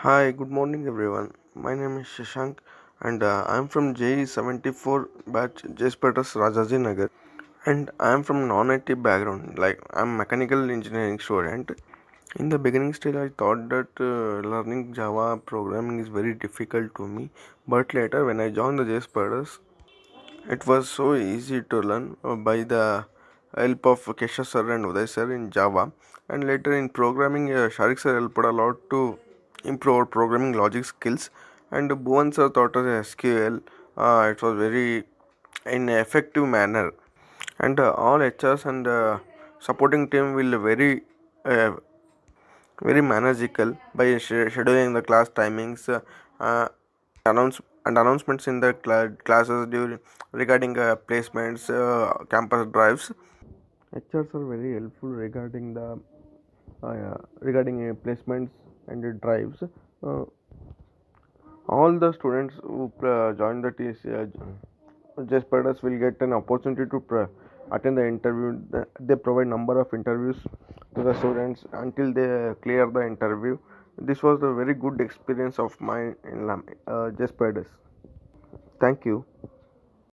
Hi, good morning everyone. My name is Shashank and I'm from J74 batch Jspiders Rajajinagar, and I'm from non-IT background, like I'm mechanical engineering student. In the beginning stage I thought that learning Java programming is very difficult to me, but later when I joined the Jspiders it was so easy to learn by the help of Kesha sir and Uday sir in Java, and later in programming, Sharik sir helped a lot to improve our programming logic skills, and Bhuvan sir taught us SQL. It was very in effective manner, and all HRs and supporting team will uh, very manageable by scheduling the class timings, uh, announce and announcements in the classes during regarding placements, campus drives. HRs are very helpful regarding the placements and drives. All the students who join the Jspiders will get an opportunity to attend the interview. They provide number of interviews to the students until they clear the interview. This was a very good experience of mine in Jspiders. Thank you.